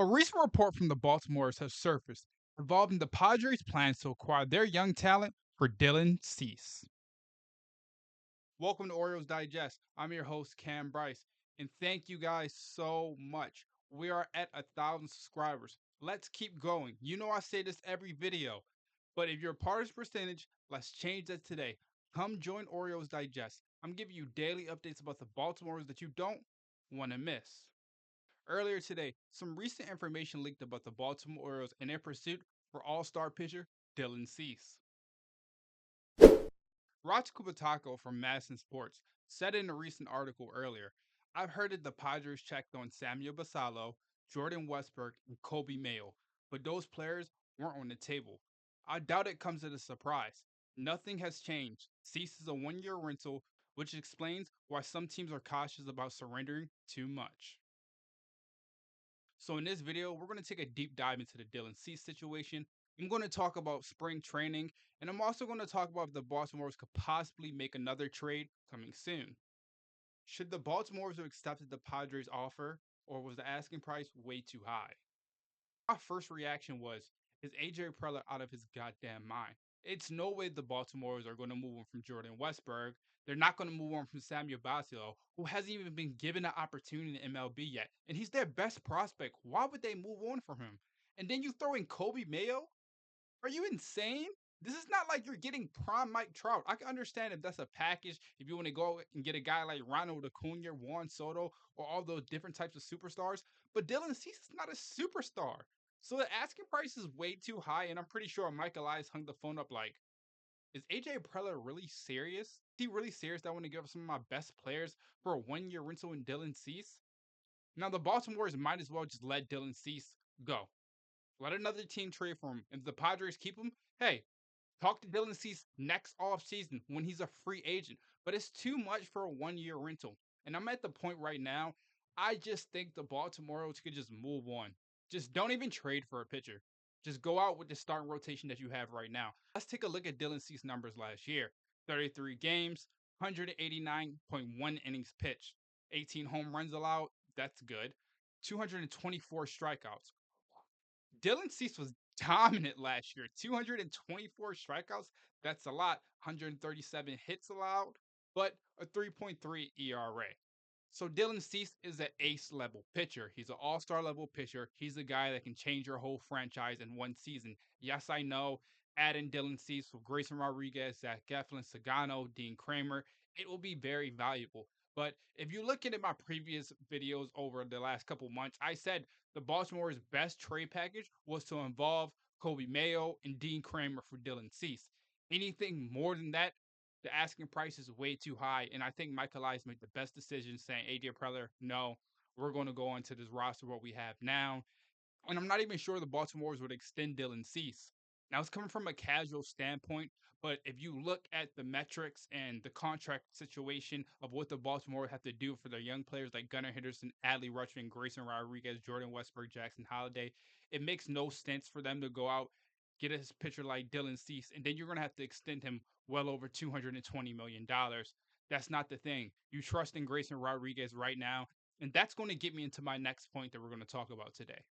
A recent report from the Baltimore Orioles has surfaced involving the Padres' plans to acquire their young talent for Dylan Cease. Welcome to Orioles Digest. I'm your host, Cam Brice, and thank you guys so much. We are at 1,000 subscribers. Let's keep going. You know I say this every video, but if you're a part of this percentage, let's change that today. Come join Orioles Digest. I'm giving you daily updates about the Baltimore Orioles that you don't want to miss. Earlier today, some recent information leaked about the Baltimore Orioles and their pursuit for all-star pitcher Dylan Cease. Raj Kubatako from Madison Sports said in a recent article earlier, I've heard that the Padres checked on Samuel Basallo, Jordan Westburg, and Kobe Mayo, but those players weren't on the table. I doubt it comes as a surprise. Nothing has changed. Cease is a one-year rental, which explains why some teams are cautious about surrendering too much. So in this video, we're going to take a deep dive into the Dylan Cease situation. I'm going to talk about spring training, and I'm also going to talk about if the Baltimore Orioles could possibly make another trade coming soon. Should the Baltimore Orioles have accepted the Padres offer, or was the asking price way too high? My first reaction was, is AJ Preller out of his goddamn mind? It's no way the Baltimore's are going to move on from Jordan Westburg. They're not going to move on from Samuel Basilio, who hasn't even been given an opportunity in MLB yet. And he's their best prospect. Why would they move on from him? And then you throw in Kobe Mayo? Are you insane? This is not like you're getting prime Mike Trout. I can understand if that's a package, if you want to go and get a guy like Ronald Acuna, Juan Soto, or all those different types of superstars. But Dylan Cease is not a superstar. So the asking price is way too high, and I'm pretty sure Mike Elias hung the phone up like, is AJ Preller really serious? Is he really serious that I want to give up some of my best players for a one-year rental in Dylan Cease? Now the Baltimore's might as well just let Dylan Cease go. Let another team trade for him. If the Padres keep him, hey, talk to Dylan Cease next offseason when he's a free agent. But it's too much for a one-year rental. And I'm at the point right now, I just think the Baltimore Orioles could just move on. Just don't even trade for a pitcher. Just go out with the starting rotation that you have right now. Let's take a look at Dylan Cease's numbers last year. 33 games, 189.1 innings pitched, 18 home runs allowed. That's good. 224 strikeouts. Dylan Cease was dominant last year. 224 strikeouts. That's a lot. 137 hits allowed, but a 3.3 ERA. So Dylan Cease is an ace level pitcher. He's an all-star level pitcher. He's a guy that can change your whole franchise in one season. Yes, I know. Adding Dylan Cease with Grayson Rodriguez, Zach Eflin, Sagano, Dean Kramer, it will be very valuable. But if you look at my previous videos over the last couple months, I said the Baltimore's best trade package was to involve Kobe Mayo and Dean Kramer for Dylan Cease. Anything more than that, the asking price is way too high. And I think Mike Elias made the best decision saying, AJ Preller, no, we're going to go into this roster what we have now. And I'm not even sure the Baltimore's would extend Dylan Cease. Now, it's coming from a casual standpoint, but if you look at the metrics and the contract situation of what the Baltimore have to do for their young players like Gunnar Henderson, Adley Rutschman, Grayson Rodriguez, Jordan Westburg, Jackson Holliday, it makes no sense for them to go out, get a pitcher like Dylan Cease, and then you're going to have to extend him well over $220 million. That's not the thing. You trust in Grayson Rodriguez right now, and that's going to get me into my next point that we're going to talk about today.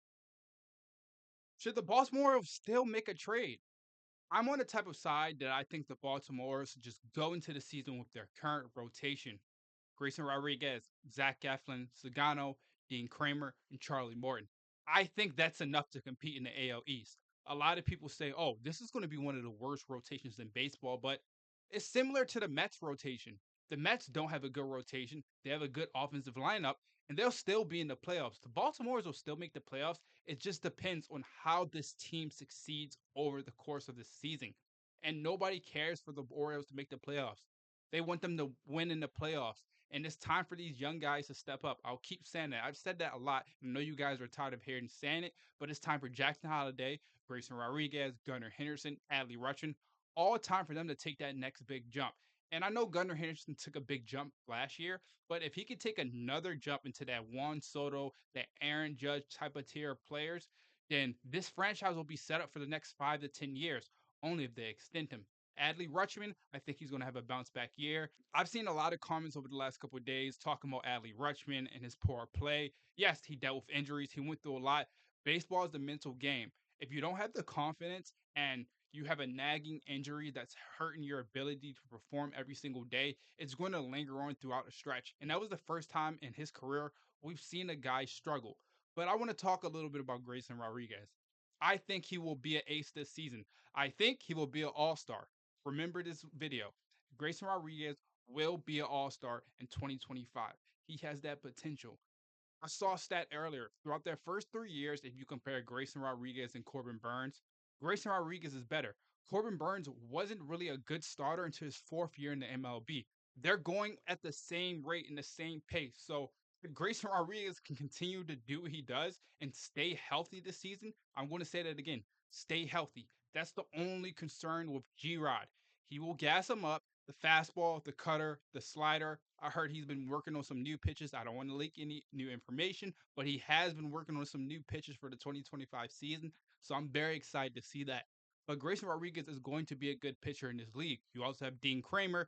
Should the Baltimore still make a trade? I'm on the type of side that I think the Baltimore should just go into the season with their current rotation. Grayson Rodriguez, Zach Eflin, Sagano, Dean Kramer, and Charlie Morton. I think that's enough to compete in the AL East. A lot of people say, oh, this is going to be one of the worst rotations in baseball, but it's similar to the Mets rotation. The Mets don't have a good rotation. They have a good offensive lineup, and they'll still be in the playoffs. The Baltimores will still make the playoffs. It just depends on how this team succeeds over the course of the season. And nobody cares for the Orioles to make the playoffs. They want them to win in the playoffs. And it's time for these young guys to step up. I'll keep saying that. I've said that a lot. I know you guys are tired of hearing saying it, but it's time for Jackson Holliday, Grayson Rodriguez, Gunnar Henderson, Adley Rutschman, all time for them to take that next big jump. And I know Gunnar Henderson took a big jump last year, but if he could take another jump into that Juan Soto, that Aaron Judge type of tier of players, then this franchise will be set up for the next 5 to 10 years, only if they extend him. Adley Rutschman, I think he's going to have a bounce back year. I've seen a lot of comments over the last couple of days talking about Adley Rutschman and his poor play. Yes, he dealt with injuries. He went through a lot, Baseball is the mental game. If you don't have the confidence and you have a nagging injury that's hurting your ability to perform every single day, it's going to linger on throughout the stretch. And that was the first time in his career we've seen a guy struggle. But I want to talk a little bit about Grayson Rodriguez. I think he will be an ace this season. I think he will be an all star. Remember this video. Grayson Rodriguez will be an all star in 2025. He has that potential. I saw a stat earlier. Throughout their first 3 years, if you compare Grayson Rodriguez and Corbin Burns, Grayson Rodriguez is better. Corbin Burns wasn't really a good starter until his fourth year in the MLB. They're going at the same rate and the same pace. So if Grayson Rodriguez can continue to do what he does and stay healthy this season, I'm going to say that again. Stay healthy. That's the only concern with G Rod. He will gas him up the fastball, the cutter, the slider. I heard he's been working on some new pitches. I don't want to leak any new information, but he has been working on some new pitches for the 2025 season. So I'm very excited to see that. But Grayson Rodriguez is going to be a good pitcher in this league. You also have Dean Kramer,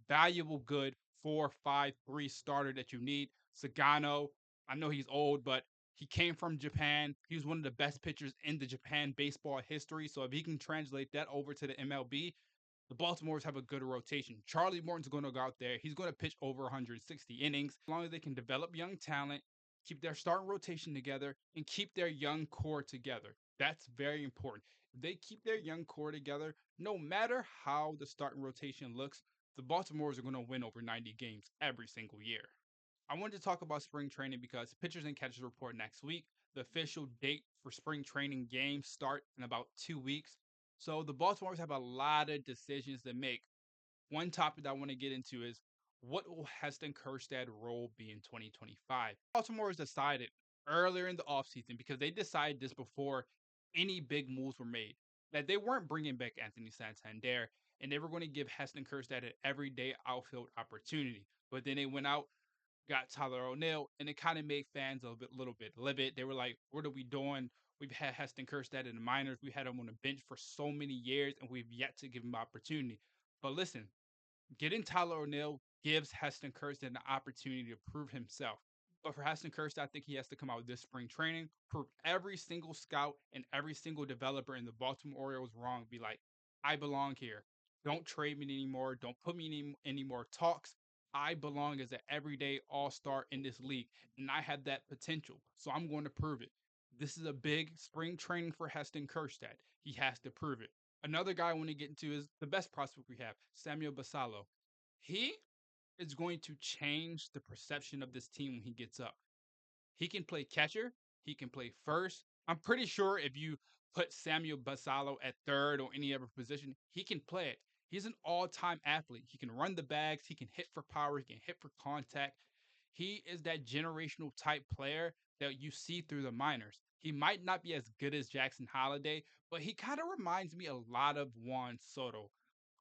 valuable, good 4-5-3 starter that you need. Sagano, I know he's old, but he came from Japan. He was one of the best pitchers in the Japan baseball history. So if he can translate that over to the MLB, the Baltimores have a good rotation. Charlie Morton's going to go out there. He's going to pitch over 160 innings. As long as they can develop young talent, keep their starting rotation together, and keep their young core together. That's very important. If they keep their young core together, no matter how the starting rotation looks, the Baltimores are going to win over 90 games every single year. I wanted to talk about spring training because pitchers and catchers report next week. The official date for spring training games start in about 2 weeks. So the Baltimores have a lot of decisions to make. One topic that I want to get into is what will Heston Kjerstad's role be in 2025? Baltimore has decided earlier in the offseason because they decided this before any big moves were made that they weren't bringing back Anthony Santander and they were going to give Heston Kjerstad an everyday outfield opportunity. But then they went out, got Tyler O'Neill, and it kind of made fans a little bit livid. They were like, "What are we doing? We've had Heston Kjerstad in the minors. We had him on the bench for so many years, and we've yet to give him opportunity." But listen, getting Tyler O'Neill gives Heston Kjerstad an opportunity to prove himself. But for Heston Kjerstad, I think he has to come out this spring training, prove every single scout and every single developer in the Baltimore Orioles wrong. Be like, I belong here. Don't trade me anymore. Don't put me in any more talks. I belong as an everyday all star in this league, and I have that potential. So I'm going to prove it. This is a big spring training for Heston Kjerstad. He has to prove it. Another guy I want to get into is the best prospect we have, Samuel Basallo. He is going to change the perception of this team when he gets up. He can play catcher. He can play first. I'm pretty sure if you put Samuel Basallo at third or any other position, he can play it. He's an all-time athlete. He can run the bags. He can hit for power. He can hit for contact. He is that generational type player that you see through the minors. He might not be as good as Jackson Holliday, but he kind of reminds me a lot of Juan Soto,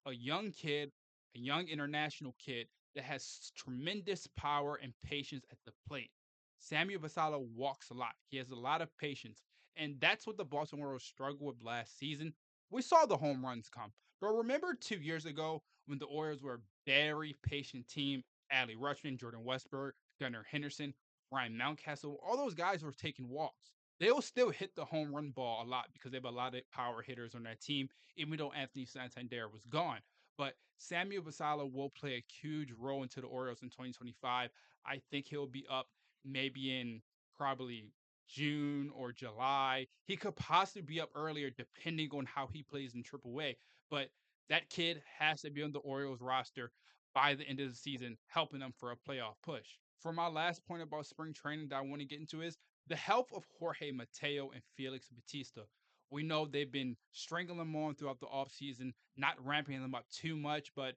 a young kid, a young international kid that has tremendous power and patience at the plate. Samuel Basallo walks a lot. He has a lot of patience. And that's what the Baltimore Orioles struggled with last season. We saw the home runs come. But remember 2 years ago when the Orioles were a very patient team? Adley Rutschman, Jordan Westburg, Gunnar Henderson, Ryan Mountcastle, all those guys were taking walks. They'll still hit the home run ball a lot because they have a lot of power hitters on that team even though Anthony Santander was gone. But Samuel Basallo will play a huge role into the Orioles in 2025. I think he'll be up maybe in probably June or July. He could possibly be up earlier depending on how he plays in AAA. But that kid has to be on the Orioles roster by the end of the season, helping them for a playoff push. For my last point about spring training that I want to get into is the health of Jorge Mateo and Félix Bautista. We know they've been strangling them on throughout the offseason, not ramping them up too much. But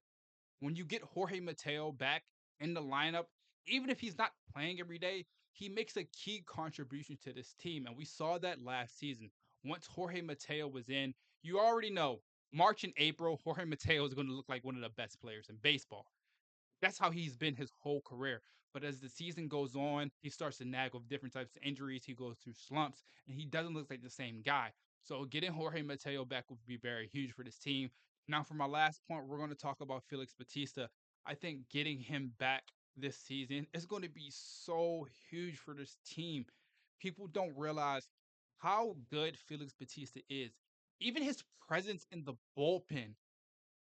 when you get Jorge Mateo back in the lineup, even if he's not playing every day, he makes a key contribution to this team. And we saw that last season. Once Jorge Mateo was in, you already know March and April, Jorge Mateo is going to look like one of the best players in baseball. That's how he's been his whole career. But as the season goes on, he starts to nag with different types of injuries. He goes through slumps, and he doesn't look like the same guy. So getting Jorge Mateo back would be very huge for this team. Now, for my last point, we're going to talk about Félix Bautista. I think getting him back this season is going to be so huge for this team. People don't realize how good Felix Bautista is. Even his presence in the bullpen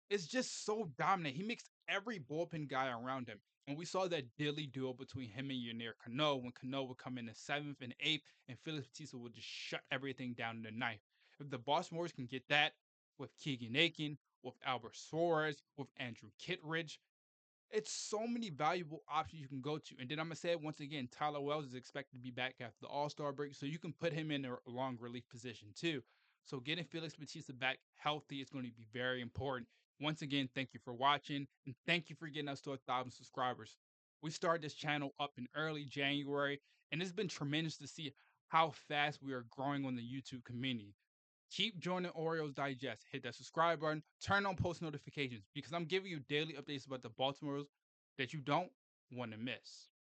is just so dominant. He makes every bullpen guy around him. And we saw that deadly duo between him and Yunier Cano when Cano would come in the seventh and eighth, and Felix Bautista would just shut everything down in the ninth. If the Baltimore Orioles can get that with Keegan Aiken, with Albert Suarez, with Andrew Kittredge, it's so many valuable options you can go to. And then I'm gonna say it once again, Tyler Wells is expected to be back after the All-Star break, so you can put him in a long relief position too. So getting Felix Bautista back healthy is going to be very important. Once again, thank you for watching and thank you for getting us to 1,000 subscribers. We started this channel up in early January, and it's been tremendous to see how fast we are growing on the YouTube community. Keep joining Orioles Digest. Hit that subscribe button. Turn on post notifications because I'm giving you daily updates about the Baltimore Orioles that you don't want to miss.